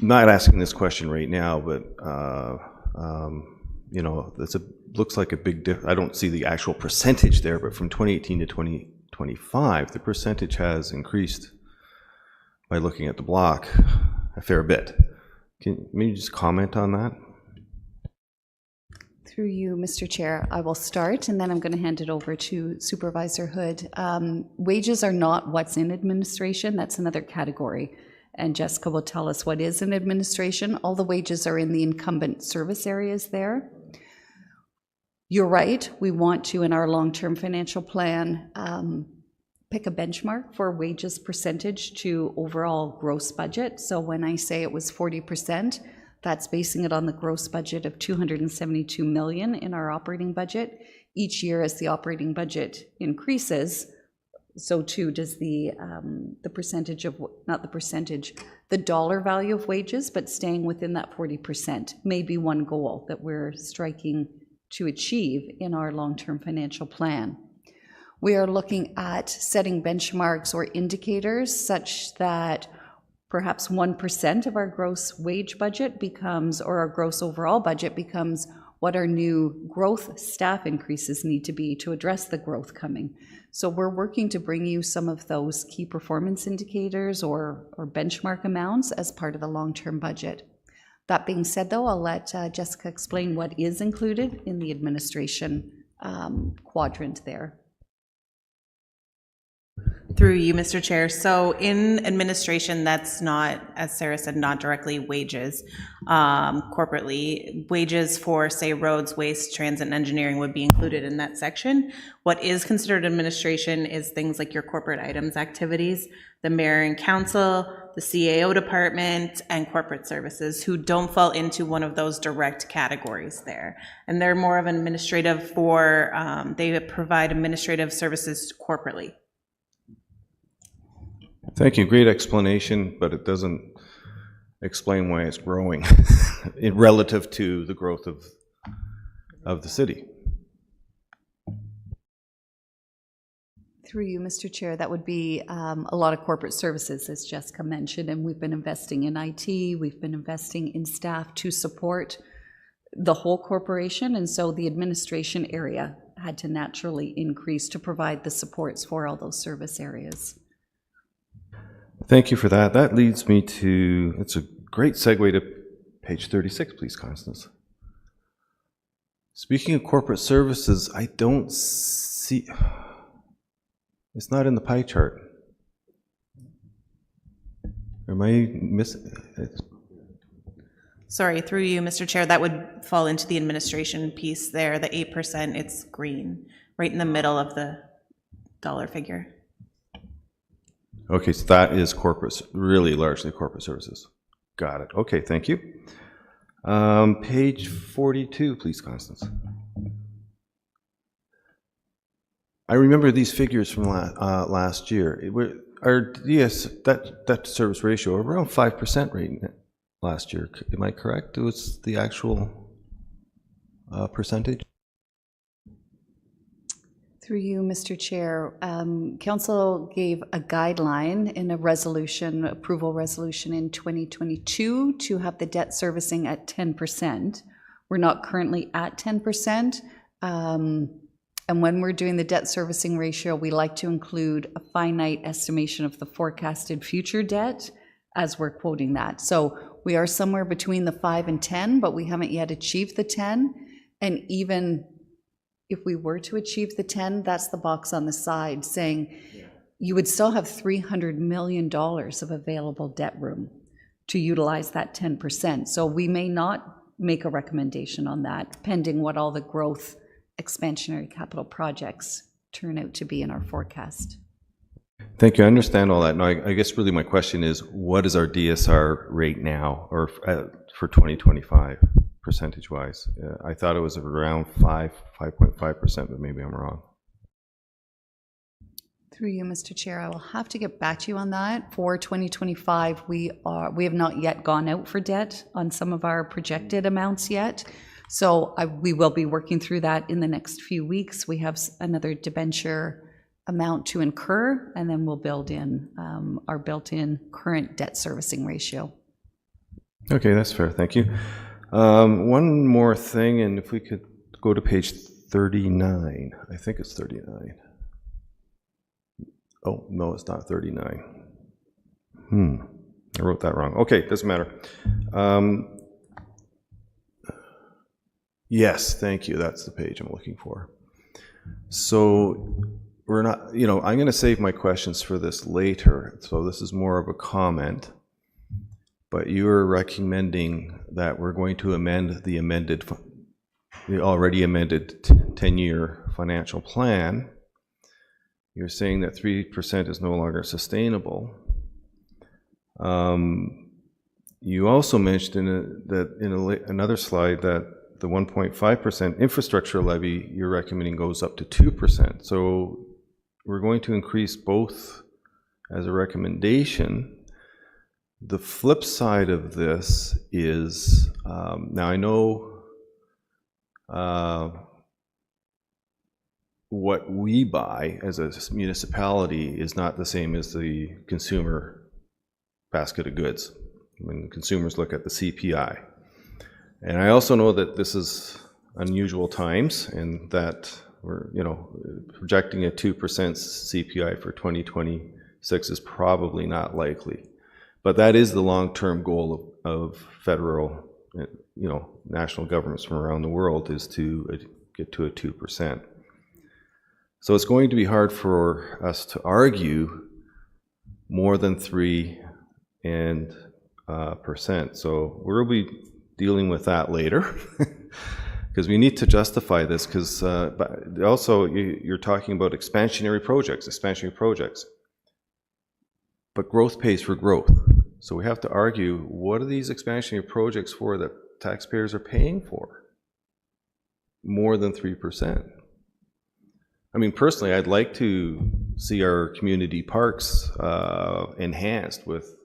not asking this question right now, but you know, looks like a big difference. I don't see the actual percentage there, but from 2018 to 2025, the percentage has increased by looking at the block a fair bit. Can you maybe just comment on that? Through you, Mr. Chair, I will start, and then I'm going to hand it over to Supervisor Hood. Wages are not what's in administration. That's another category. And Jessica will tell us what is in administration. All the wages are in the incumbent service areas there. You're right. We want to, in our long-term financial plan, pick a benchmark for wages percentage to overall gross budget. So when I say it was 40%, that's basing it on the gross budget of $272 million in our operating budget. Each year as the operating budget increases, so too does the percentage of, not the percentage, the dollar value of wages, but staying within that 40% may be one goal that we're striking to achieve in our long-term financial plan. We are looking at setting benchmarks or indicators such that perhaps 1% of our gross wage budget becomes, or our gross overall budget becomes, what our new growth staff increases need to be to address the growth coming. So we're working to bring you some of those key performance indicators or benchmark amounts as part of the long-term budget. That being said, though, I'll let Jessica explain what is included in the administration quadrant there. Through you, Mr. Chair. So in administration, that's not, as Sarah said, not directly wages. Corporately, wages for, say, roads, waste, transit, and engineering would be included in that section. What is considered administration is things like your corporate items activities, the mayor and council, the CAO department, and corporate services, who don't fall into one of those direct categories there. And they're more of an administrative for, they provide administrative services corporately. Thank you. Great explanation, but it doesn't explain why it's growing relative to the growth of the city. Through you, Mr. Chair, that would be a lot of corporate services, as Jessica mentioned, and we've been investing in IT, we've been investing in staff to support the whole corporation, and so the administration area had to naturally increase to provide the supports for all those service areas. Thank you for that. That leads me to, it's a great segue to page 36, please, Constance. Speaking of corporate services, I don't see, it's not in the pie chart. Am I missing? Sorry, through you, Mr. Chair, that would fall into the administration piece there, the 8%, it's green, right in the middle of the dollar figure. Okay, so that is corporate, really largely corporate services. Got it. Okay, thank you. Page 42, please, Constance. I remember these figures from last year. Our debt service ratio around 5% rate last year. Am I correct? It was the actual percentage? Through you, Mr. Chair, Council gave a guideline in a resolution, approval resolution in 2022 to have the debt servicing at 10%. We're not currently at 10%. And when we're doing the debt servicing ratio, we like to include a finite estimation of the forecasted future debt as we're quoting that. So we are somewhere between the 5 and 10, but we haven't yet achieved the 10. And even if we were to achieve the 10, that's the box on the side saying you would still have $300 million of available debt room to utilize that 10%. So we may not make a recommendation on that, pending what all the growth expansionary capital projects turn out to be in our forecast. Thank you. I understand all that. Now, I guess really my question is, what is our DSR rate now, or for 2025, percentage-wise? I thought it was around 5.5%, but maybe I'm wrong. Through you, Mr. Chair, I will have to get back to you on that. For 2025, we have not yet gone out for debt on some of our projected amounts yet. So we will be working through that in the next few weeks. We have another debenture amount to incur, and then we'll build in our built-in current debt servicing ratio. Okay, that's fair. Thank you. One more thing, and if we could go to page 39. I think it's 39. Oh, no, it's not 39. I wrote that wrong. Okay, doesn't matter. Yes, thank you. That's the page I'm looking for. So we're not, I'm going to save my questions for this later. So this is more of a comment. But you're recommending that we're going to amend the already amended 10-year financial plan. You're saying that 3% is no longer sustainable. You also mentioned in another slide that the 1.5% infrastructure levy you're recommending goes up to 2%. So we're going to increase both as a recommendation. The flip side of this is, now I know what we buy as a municipality is not the same as the consumer basket of goods when consumers look at the CPI. And I also know that this is unusual times and that we're, projecting a 2% CPI for 2026 is probably not likely. But that is the long-term goal of federal, national governments from around the world, is to get to a 2%. So it's going to be hard for us to argue more than 3% and percent. So we'll be dealing with that later because we need to justify this, because but also you're talking about expansionary projects. But growth pays for growth. So we have to argue, what are these expansionary projects for that taxpayers are paying for? More than 3%. I mean, personally, I'd like to see our community parks enhanced with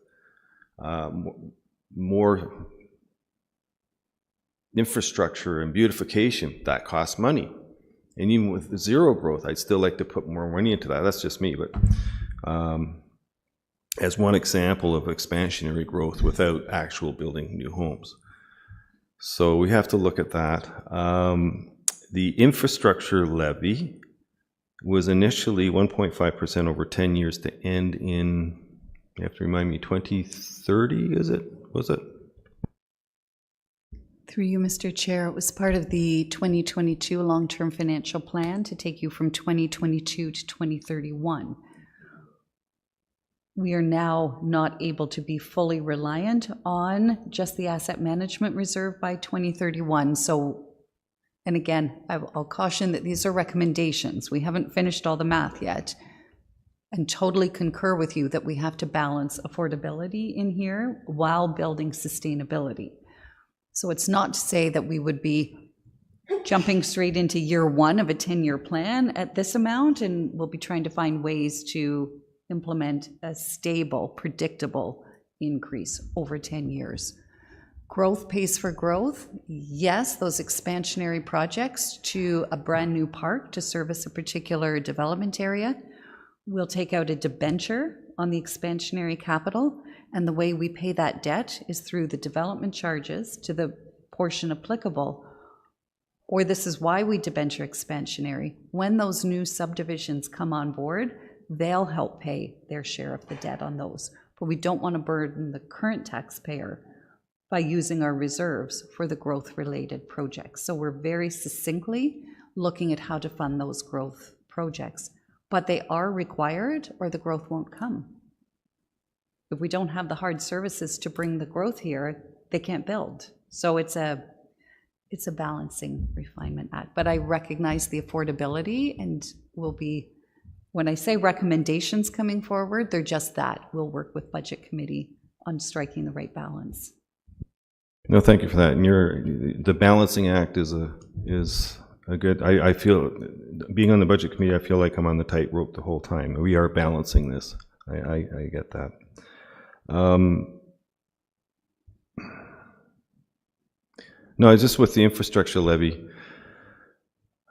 more infrastructure and beautification. That costs money. And even with zero growth, I'd still like to put more money into that. That's just me, but as one example of expansionary growth without actual building new homes. So we have to look at that. The infrastructure levy was initially 1.5% over 10 years to end in, you have to remind me, 2030, was it? Through you, Mr. Chair, it was part of the 2022 long-term financial plan to take you from 2022 to 2031. We are now not able to be fully reliant on just the asset management reserve by 2031. So, and again, I'll caution that these are recommendations. We haven't finished all the math yet. and totally concur with you that we have to balance affordability in here while building sustainability. So it's not to say that we would be jumping straight into year one of a 10-year plan at this amount, and we'll be trying to find ways to implement a stable, predictable increase over 10 years. Growth pays for growth. Yes, those expansionary projects to a brand new park to service a particular development area. We'll take out a debenture on the expansionary capital, and the way we pay that debt is through the development charges to the portion applicable. Or this is why we debenture expansionary. When those new subdivisions come on board, they'll help pay their share of the debt on those. But we don't want to burden the current taxpayer by using our reserves for the growth-related projects. So we're very succinctly looking at how to fund those growth projects. But they are required or the growth won't come. If we don't have the hard services to bring the growth here, they can't build. So it's a balancing refinement act. But I recognize the affordability, and will be, when I say recommendations coming forward, they're just that. We'll work with Budget Committee on striking the right balance. No, thank you for that. And the balancing act is a good, I feel, being on the Budget Committee, I feel like I'm on the tightrope the whole time. We are balancing this. I get that. No, just with the infrastructure levy,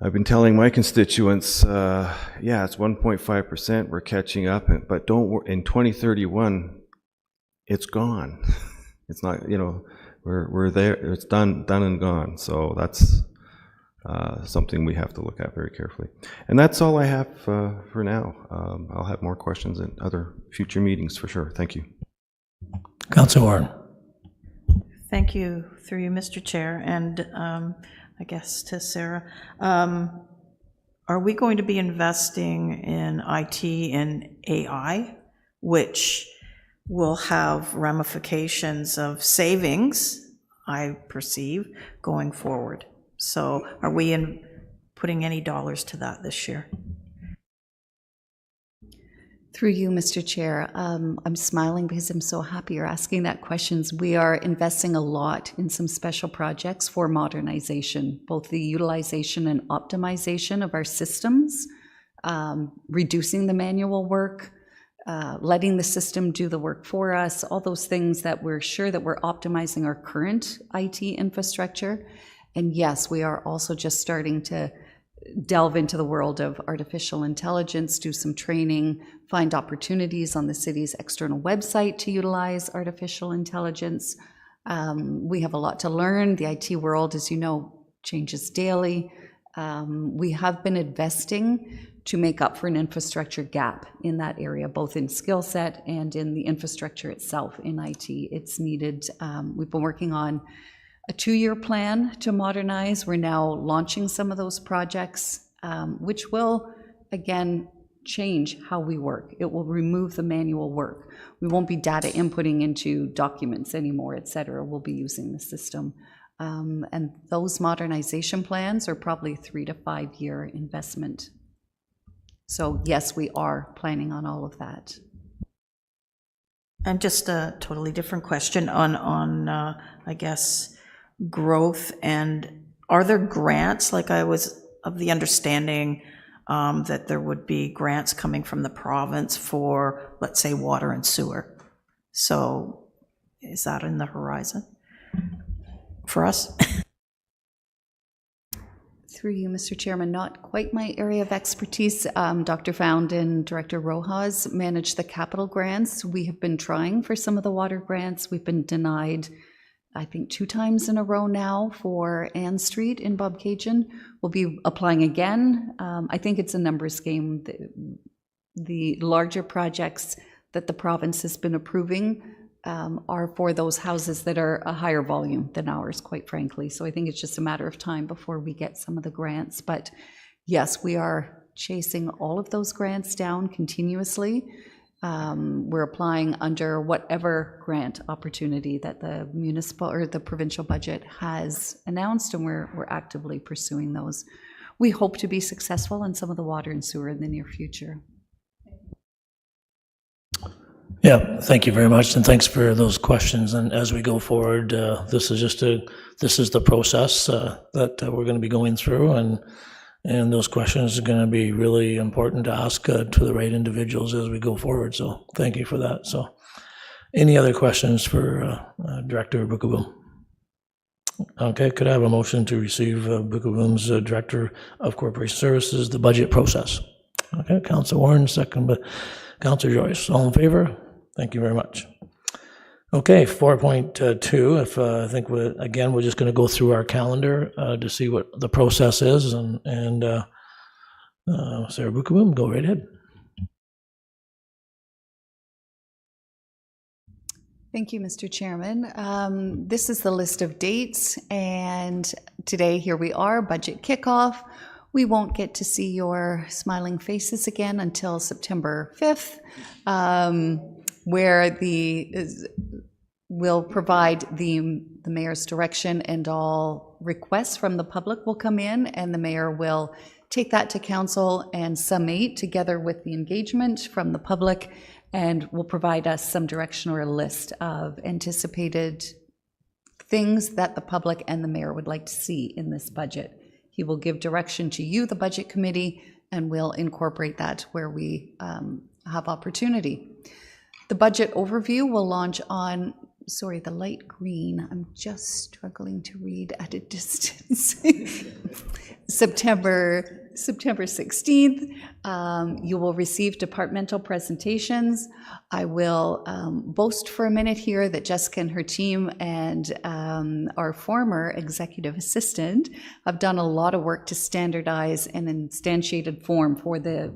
I've been telling my constituents, yeah, it's 1.5%, we're catching up, but in 2031, it's gone. It's not, we're there, it's done and gone. So that's something we have to look at very carefully. And that's all I have for now. I'll have more questions in other future meetings for sure. Thank you. Councillor Warren. Thank you, through you, Mr. Chair, and I guess to Sarah. Are we going to be investing in IT and AI, which will have ramifications of savings, I perceive, going forward? So are we putting any dollars to that this year? Through you, Mr. Chair, I'm smiling because I'm so happy you're asking that question. We are investing a lot in some special projects for modernization, both the utilization and optimization of our systems, reducing the manual work, letting the system do the work for us, all those things that we're sure that we're optimizing our current IT infrastructure. And yes, we are also just starting to delve into the world of artificial intelligence, do some training, find opportunities on the city's external website to utilize artificial intelligence. We have a lot to learn. The IT world, as you know, changes daily. We have been investing to make up for an infrastructure gap in that area, both in skill set and in the infrastructure itself in IT. It's needed. We've been working on a 2-year plan to modernize. We're now launching some of those projects, which will, again, change how we work. It will remove the manual work. We won't be data inputting into documents anymore, et cetera. We'll be using the system. And those modernization plans are probably 3 to 5 year investment. So yes, we are planning on all of that. And just a totally different question on I guess, growth. And are there grants? Like, I was of the understanding that there would be grants coming from the province for, let's say, water and sewer. So is that in the horizon for us? Through you, Mr. Chairman, not quite my area of expertise. Dr. Found and Director Rojas manage the capital grants. We have been trying for some of the water grants. We've been denied, I think, 2 times in a row now for Ann Street in Bobcaygeon. We'll be applying again. I think it's a numbers game. The larger projects that the province has been approving are for those houses that are a higher volume than ours, quite frankly. So I think it's just a matter of time before we get some of the grants. But yes, we are chasing all of those grants down continuously. We're applying under whatever grant opportunity that the municipal or the provincial budget has announced, and we're actively pursuing those. We hope to be successful in some of the water and sewer in the near future. Yeah, thank you very much, and thanks for those questions. And as we go forward, this is the process that we're going to be going through, and those questions are going to be really important to ask to the right individuals as we go forward. So thank you for that. So, any other questions for Director Bukaboom? Okay, could I have a motion to receive Bukaboom's Director of Corporation Services, the budget process? Okay, Councilor Warren, second by Councilor Joyce. All in favor? Thank you very much. Okay, 4.2, if I think we're just going to go through our calendar to see what the process is, and Sarah Bukaboom, go right ahead. Thank you, Mr. Chairman. This is the list of dates, and today, here we are, budget kickoff. We won't get to see your smiling faces again until September 5th, where we'll provide the mayor's direction, and all requests from the public will come in, and the mayor will take that to council and summate together with the engagement from the public, and will provide us some direction or a list of anticipated things that the public and the mayor would like to see in this budget. He will give direction to you, the budget committee, and we'll incorporate that where we have opportunity. The budget overview will launch on, sorry, the light green, I'm just struggling to read at a distance. September 16th. You will receive departmental presentations. I will boast for a minute here that Jessica and her team and our former executive assistant have done a lot of work to standardize an instantiated form for the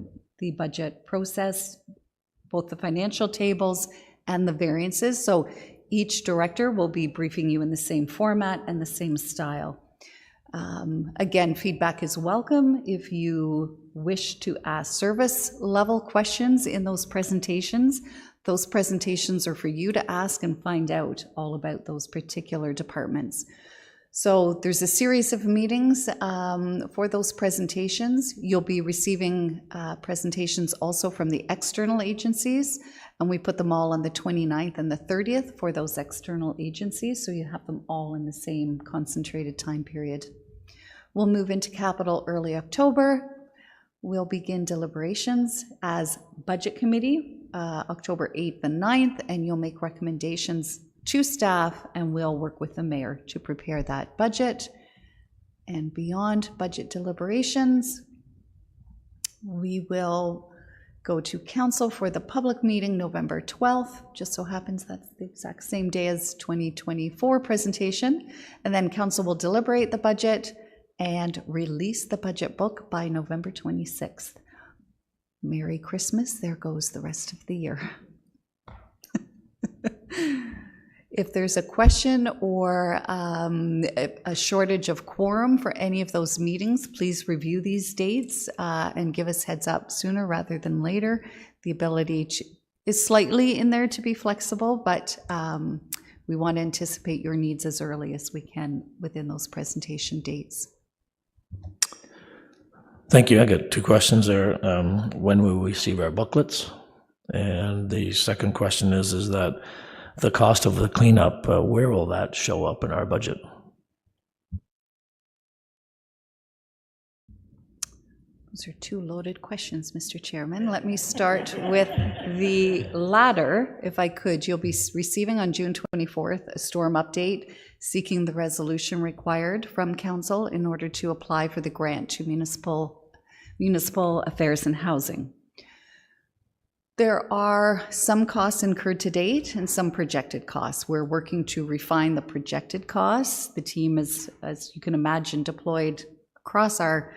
budget process, both the financial tables and the variances. So each director will be briefing you in the same format and the same style. Again, feedback is welcome. If you wish to ask service level questions in those presentations are for you to ask and find out all about those particular departments. So there's a series of meetings for those presentations. You'll be receiving presentations also from the external agencies, and we put them all on the 29th and the 30th for those external agencies, so you have them all in the same concentrated time period. We'll move into capital early October. We'll begin deliberations as budget committee October 8th and 9th, and you'll make recommendations to staff, and we'll work with the mayor to prepare that budget. And beyond budget deliberations, we will go to council for the public meeting November 12th. Just so happens that's the exact same day as 2024 presentation. And then council will deliberate the budget and release the budget book by November 26th. Merry Christmas, there goes the rest of the year. If there's a question or a shortage of quorum for any of those meetings, please review these dates and give us heads up sooner rather than later. The ability is slightly in there to be flexible, but we want to anticipate your needs as early as we can within those presentation dates. Thank you. I got two questions there. When will we receive our booklets? And the second question is that the cost of the cleanup, where will that show up in our budget? Those are two loaded questions, Mr. Chairman. Let me start with the latter, if I could. You'll be receiving on June 24th a storm update seeking the resolution required from council in order to apply for the grant to municipal affairs and housing. There are some costs incurred to date and some projected costs. We're working to refine the projected costs. The team is, as you can imagine, deployed across our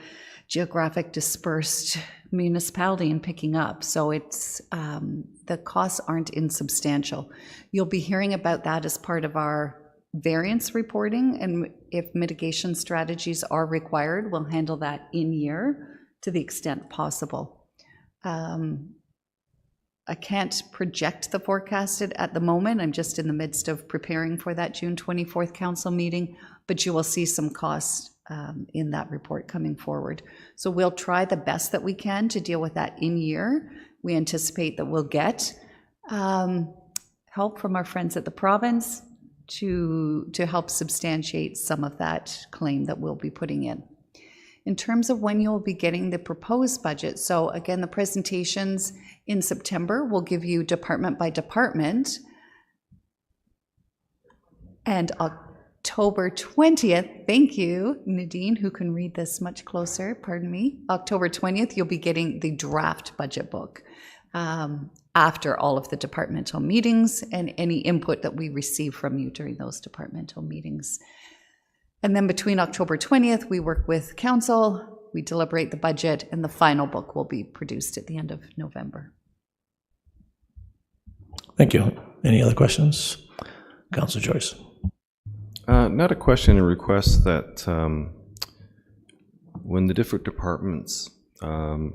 geographic dispersed municipality and picking up. So it's the costs aren't insubstantial. You'll be hearing about that as part of our variance reporting, and if mitigation strategies are required, we'll handle that in year to the extent possible. I can't project the forecasted at the moment. I'm just in the midst of preparing for that June 24th council meeting, but you will see some costs in that report coming forward. So we'll try the best that we can to deal with that in year. We anticipate that we'll get help from our friends at the province to help substantiate some of that claim that we'll be putting in. In terms of when you'll be getting the proposed budget, so again, the presentations in September will give you department by department. And October 20th, thank you, Nadine, who can read this much closer, pardon me. October 20th, you'll be getting the draft budget book after all of the departmental meetings and any input that we receive from you during those departmental meetings. And then between October 20th, we work with council, we deliberate the budget, and the final book will be produced at the end of November. Thank you. Any other questions? Councillor Joyce. Not a question, a request that when the different departments are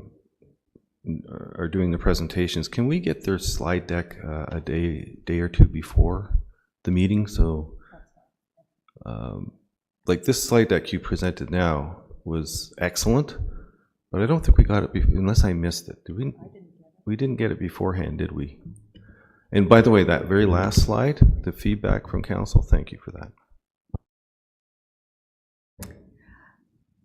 doing the presentations, can we get their slide deck a day or two before the meeting? So like this slide deck you presented now was excellent, but I don't think we got it unless I missed it. Did we? We didn't get it beforehand, did we? And by the way, that very last slide, the feedback from council, thank you for that.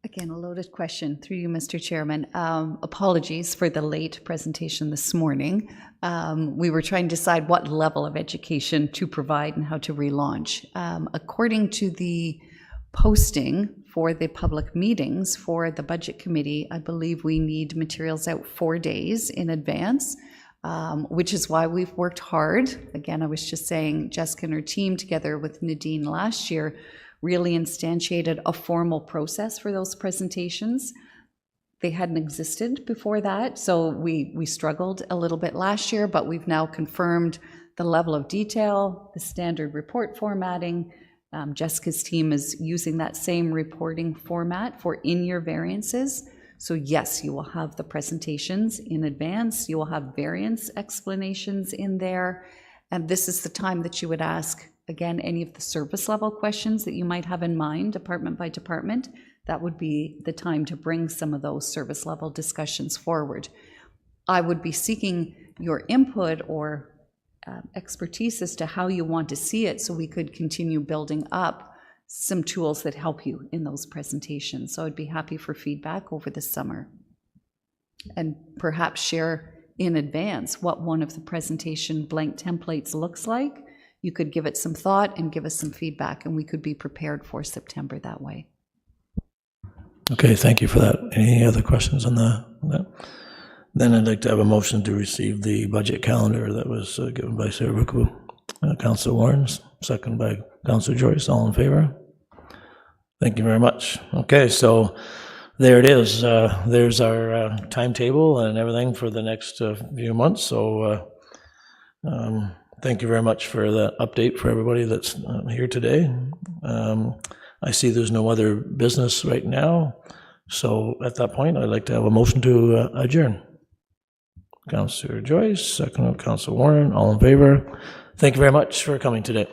Again, a loaded question through you, Mr. Chairman. Apologies for the late presentation this morning. We were trying to decide what level of education to provide and how to relaunch. According to the posting for the public meetings for the budget committee, I believe we need materials out 4 days in advance, which is why we've worked hard. Again, I was just saying, Jessica and her team, together with Nadine last year, really instantiated a formal process for those presentations. They hadn't existed before that, so we struggled a little bit last year, but we've now confirmed the level of detail, the standard report formatting. Jessica's team is using that same reporting format for in-year variances. So yes, you will have the presentations in advance. You will have variance explanations in there. And this is the time that you would ask, again, any of the service level questions that you might have in mind, department by department. That would be the time to bring some of those service level discussions forward. I would be seeking your input or expertise as to how you want to see it, so we could continue building up some tools that help you in those presentations. So I'd be happy for feedback over the summer. And perhaps share in advance what one of the presentation blank templates looks like. You could give it some thought and give us some feedback, and we could be prepared for September that way. Okay, thank you for that. Any other questions on that? Then I'd like to have a motion to receive the budget calendar that was given by Sarah Ruku. Councillor Warren, second by Councillor Joyce. All in favor? Thank you very much. Okay, so there it is. There's our timetable and everything for the next few months. So thank you very much for the update for everybody that's here today. I see there's no other business right now. So at that point, I'd like to have a motion to adjourn. Councillor Joyce, second of Councillor Warren, all in favor. Thank you very much for coming today.